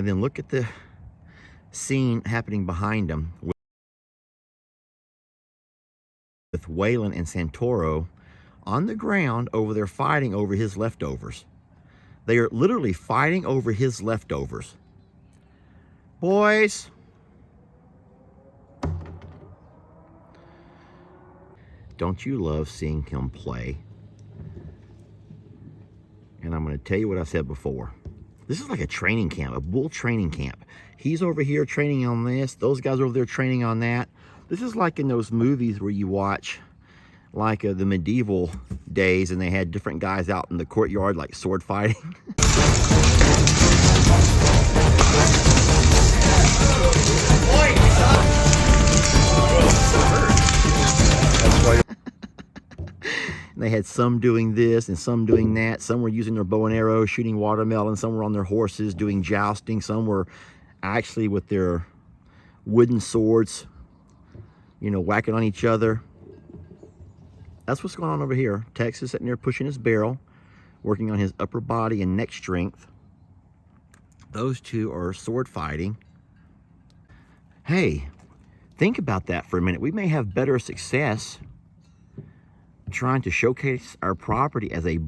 And then look at the scene happening behind them with Waylon and Santoro on the ground over there fighting over his leftovers. They are literally fighting over his leftovers. Boys, don't you love seeing him play? And I'm going to tell you what I said before. This is like a training camp, a bull training camp. He's over here training on this. Those guys are over there training on that. This is like in those movies where you watch like the medieval days and they had different guys out in the courtyard like sword fighting. They had some doing this and some doing that. Some were using their bow and arrow, shooting watermelon. Some were on their horses doing jousting. Some were actually with their wooden swords, you know, whacking on each other. That's what's going on over here. Tex is sitting there pushing his barrel, working on his upper body and neck strength. Those two are sword fighting. Hey, think about that for a minute. We may have better success trying to showcase our property as a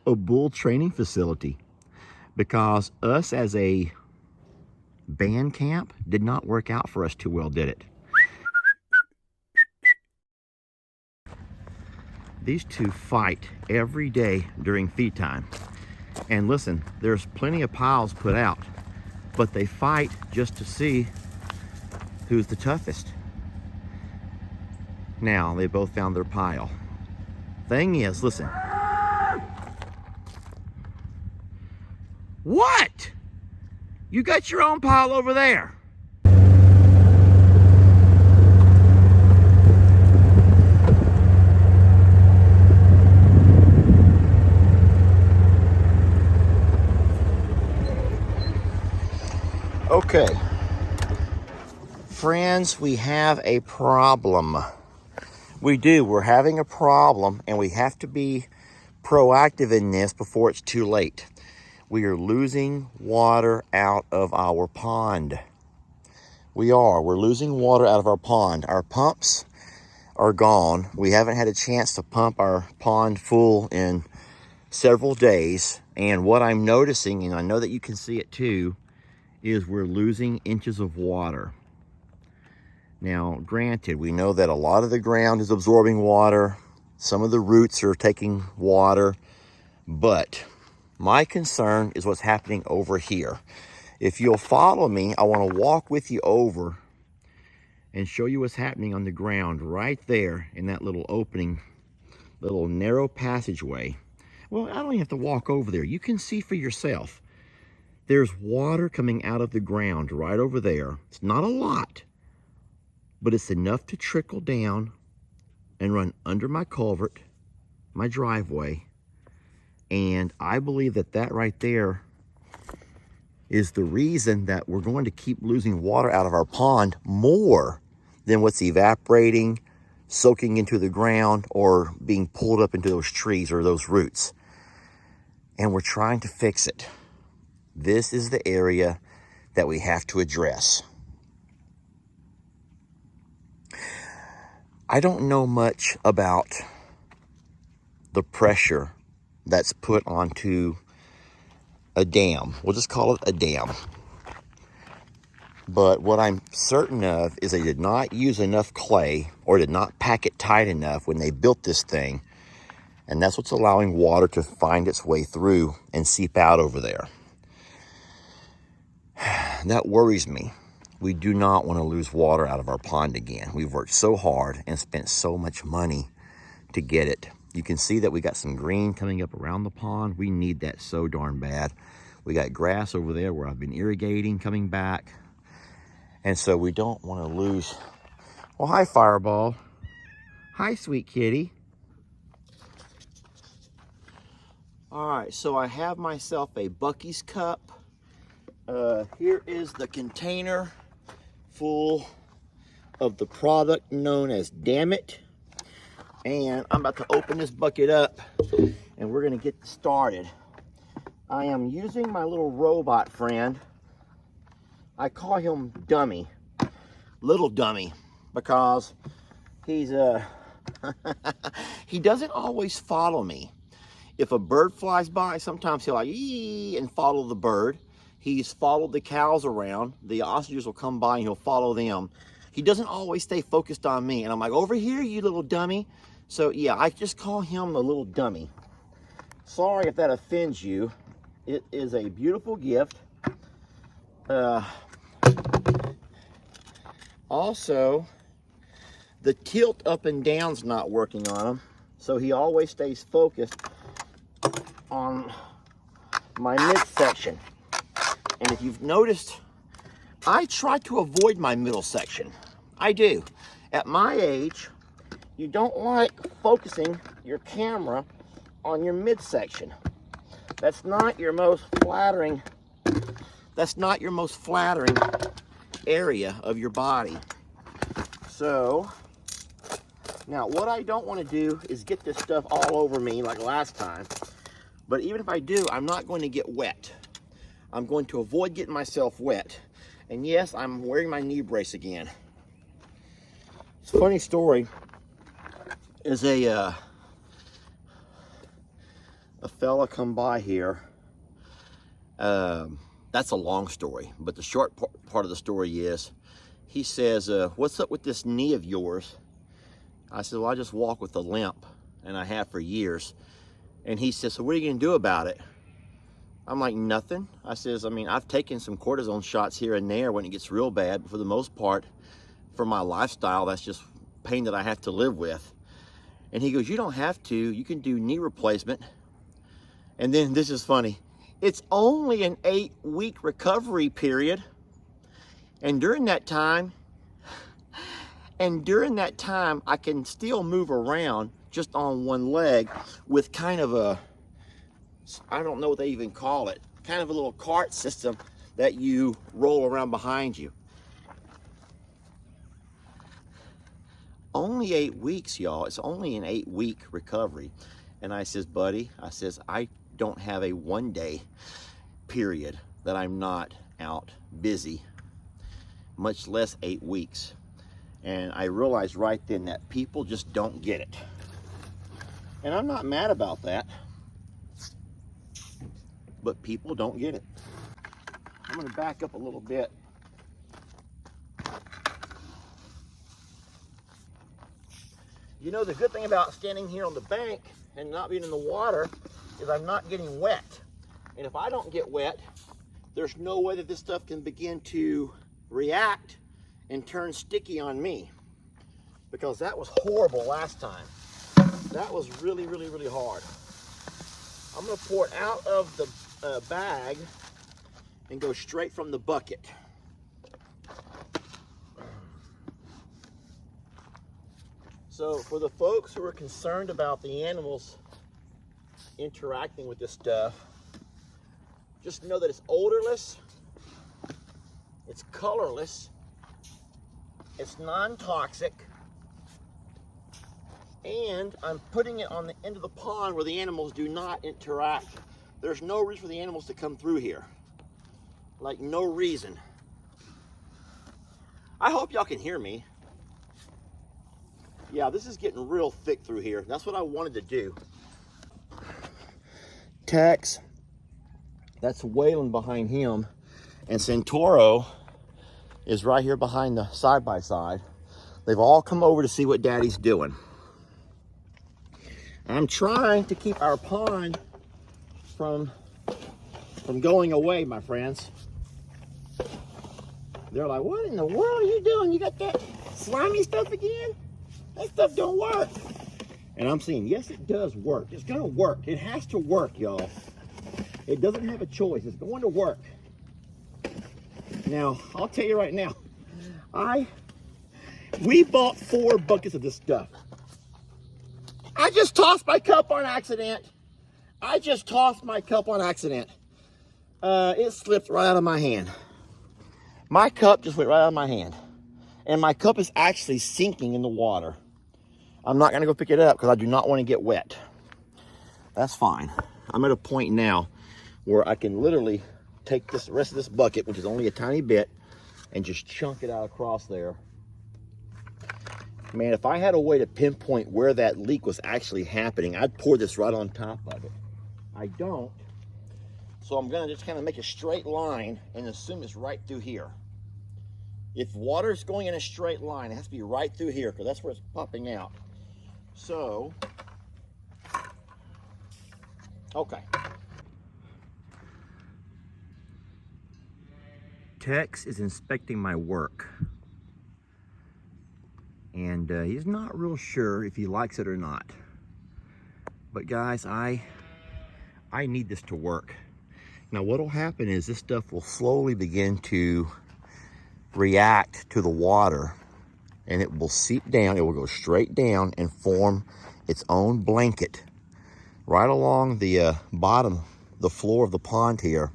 bull training facility, because us as a band camp did not work out for us too well, did it? These two fight every day during feed time. And listen, there's plenty of piles put out, but they fight just to see who's the toughest. Now, they both found their pile. Thing is, listen. What? You got your own pile over there. Okay. Friends, we have a problem. We do. We're having a problem, and we have to be proactive in this before it's too late. We are losing water out of our pond. We are. We're losing water out of our pond. Our pumps are gone. We haven't had a chance to pump our pond full in several days. And what I'm noticing, and I know that you can see it too, is we're losing inches of water. Now, granted, we know that a lot of the ground is absorbing water. Some of the roots are taking water. But my concern is what's happening over here. If you'll follow me, I want to walk with you over and show you what's happening on the ground right there in that little opening, little narrow passageway. Well, I don't even have to walk over there. You can see for yourself. There's water coming out of the ground right over there. It's not a lot, but it's enough to trickle down and run under my culvert, my driveway. And I believe that that right there is the reason that we're going to keep losing water out of our pond more than what's evaporating, soaking into the ground, or being pulled up into those trees or those roots. And we're trying to fix it. This is the area that we have to address. I don't know much about the pressure that's put onto a dam. We'll just call it a dam. But what I'm certain of is they did not use enough clay or did not pack it tight enough when they built this thing. And that's what's allowing water to find its way through and seep out over there. That worries me. We do not want to lose water out of our pond again. We've worked so hard and spent so much money to get it. You can see that we got some green coming up around the pond. We need that so darn bad. We got grass over there where I've been irrigating coming back. And so we don't want to lose. Well, hi, Fireball. Hi, sweet kitty. All right, so I have myself a Buc-ee's cup. Here is the container full of the product known as Damn It. And I'm about to open this bucket up and we're gonna get started. I am using my little robot friend. I call him Dummy, Little Dummy, because he's he doesn't always follow me. If a bird flies by, sometimes he'll like ee and follow the bird. He's followed the cows around. The ostriches will come by and he'll follow them. He doesn't always stay focused on me. And I'm like, over here, you little dummy. So yeah, I just call him the little dummy. Sorry if that offends you. It is a beautiful gift. Also, the tilt up and down's not working on him. So he always stays focused on my midsection. And if you've noticed, I try to avoid my middle section. I do. At my age, you don't like focusing your camera on your midsection. That's not your most flattering, area of your body. So, now what I don't want to do is get this stuff all over me like last time. But even if I do, I'm not going to get wet. I'm going to avoid getting myself wet. And yes, I'm wearing my knee brace again. It's a funny story. Is a fella come by here. That's a long story, but the short part of the story is, he says, what's up with this knee of yours? I said, well, I just walk with a limp, and I have for years. And he says, so what are you gonna do about it? I'm like, nothing. I says, I mean, I've taken some cortisone shots here and there when it gets real bad, but for the most part, for my lifestyle, that's just pain that I have to live with. And he goes, you don't have to, you can do knee replacement. And then this is funny. It's only an 8-week recovery period. And during that time, I can still move around just on one leg with kind of a, I don't know what they even call it, kind of a little cart system that you roll around behind you. Only 8 weeks, y'all. It's only an 8-week recovery. And I says, buddy, I don't have a 1-day period that I'm not out busy, much less 8 weeks. And I realized right then that people just don't get it. And I'm not mad about that, but people don't get it. I'm gonna back up a little bit. You know, the good thing about standing here on the bank and not being in the water is I'm not getting wet. And if I don't get wet, there's no way that this stuff can begin to react and turn sticky on me, because that was horrible last time. That was really, really, really hard. I'm gonna pour it out of the bag and go straight from the bucket. So for the folks who are concerned about the animals interacting with this stuff, just know that it's odorless, it's colorless, it's non-toxic, and I'm putting it on the end of the pond where the animals do not interact. There's no reason for the animals to come through here. Like, no reason. I hope y'all can hear me. Yeah, this is getting real thick through here. That's what I wanted to do. Tex, that's Waylon behind him, and Santoro is right here behind the side-by-side. They've all come over to see what Daddy's doing. I'm trying to keep our pond from going away, my friends. They're like, what in the world are you doing? You got that slimy stuff again? That stuff don't work. And I'm saying, yes, it does work. It's gonna work. It has to work, y'all. It doesn't have a choice. It's going to work. Now, I'll tell you right now, we bought 4 buckets of this stuff. I just tossed my cup on accident. It slipped right out of my hand. My cup just went right out of my hand. And my cup is actually sinking in the water. I'm not gonna go pick it up because I do not want to get wet. That's fine. I'm at a point now where I can literally take this rest of this bucket, which is only a tiny bit, and just chunk it out across there. Man, if I had a way to pinpoint where that leak was actually happening, I'd pour this right on top of it. I don't, so I'm gonna just kind of make a straight line and assume it's right through here. If water's going in a straight line, it has to be right through here, because that's where it's popping out. So, okay. Tex is inspecting my work, and he's not real sure if he likes it or not. But guys, I need this to work. Now what'll happen is this stuff will slowly begin to react to the water, and it will seep down. It will go straight down and form its own blanket right along the bottom, the floor of the pond here.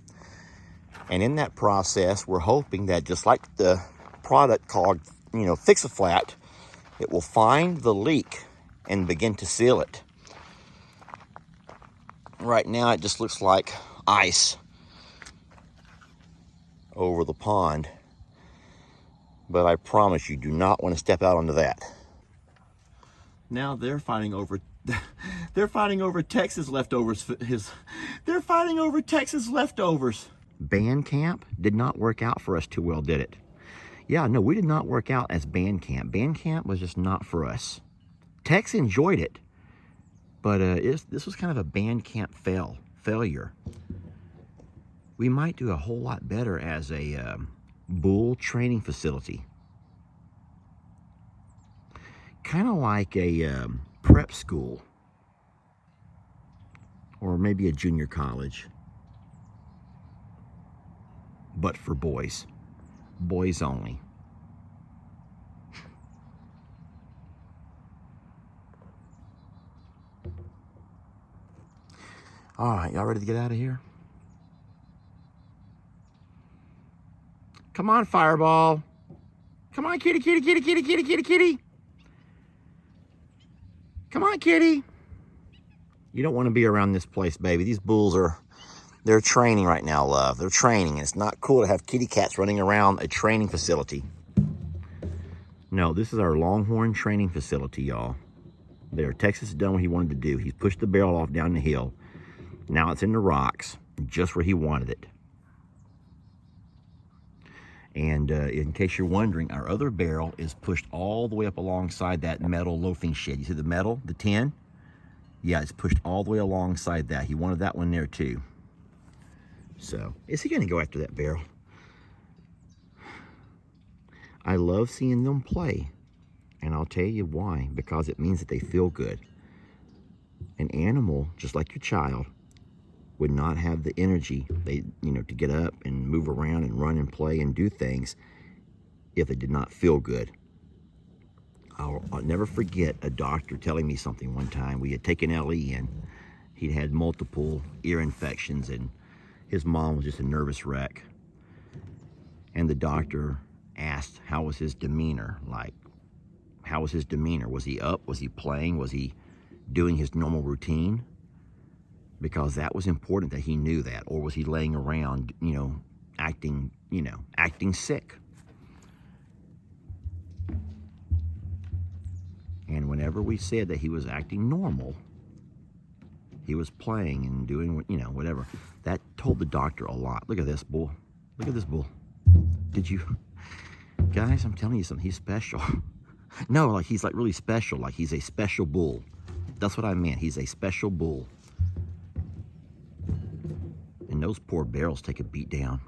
And in that process, we're hoping that just like the product called, Fix-A-Flat, it will find the leak and begin to seal it. Right now, it just looks like ice over the pond. But I promise you, do not want to step out onto that. Now they're fighting over Texas leftovers. They're fighting over Texas leftovers. Band camp did not work out for us too well, did it? Yeah, no, we did not work out as band camp. Band camp was just not for us. Tex enjoyed it, but this was kind of a band camp failure. We might do a whole lot better as a bull training facility. Kind of like a prep school, or maybe a junior college. But for boys. Boys only. All right, y'all ready to get out of here? Come on, Fireball. Come on, kitty, kitty, kitty, kitty, kitty, kitty, kitty. Come on, kitty. You don't want to be around this place, baby. These bulls they're training right now, love. They're training. It's not cool to have kitty cats running around a training facility. No, this is our Longhorn training facility, y'all. There, Texas has done what he wanted to do. He's pushed the barrel off down the hill. Now it's in the rocks, just where he wanted it. And in case you're wondering, our other barrel is pushed all the way up alongside that metal loafing shed. You see the metal, the tin? Yeah, it's pushed all the way alongside that. He wanted that one there too. So, is he going to go after that barrel? I love seeing them play. And I'll tell you why. Because it means that they feel good. An animal, just like your child, would not have the energy to get up and move around and run and play and do things if it did not feel good. I'll never forget a doctor telling me something one time. We had taken Ellie in. He'd had multiple ear infections, and his mom was just a nervous wreck. And the doctor asked, how was his demeanor? Like, how was his demeanor? Was he up? Was he playing? Was he doing his normal routine? Because that was important that he knew that. Or was he laying around, acting sick? And whenever we said that he was acting normal, he was playing and doing, whatever. That told the doctor a lot. Look at this bull. Look at this bull. Did you... Guys, I'm telling you something. He's special. No, like he's like really special. Like he's a special bull. That's what I meant. He's a special bull. And those poor barrels take a beat down.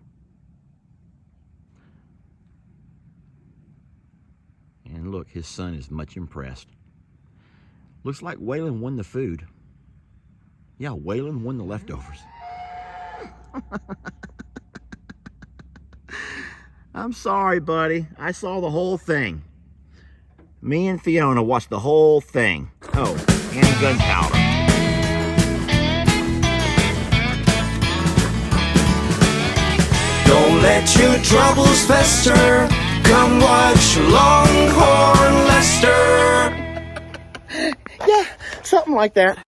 And look, his son is much impressed. Looks like Waylon won the food. Yeah, Waylon won the leftovers. I'm sorry, buddy. I saw the whole thing. Me and Fiona watched the whole thing. Oh, and gunpowder. Don't let your troubles fester. Come watch Longhorn Lester. Yeah, something like that.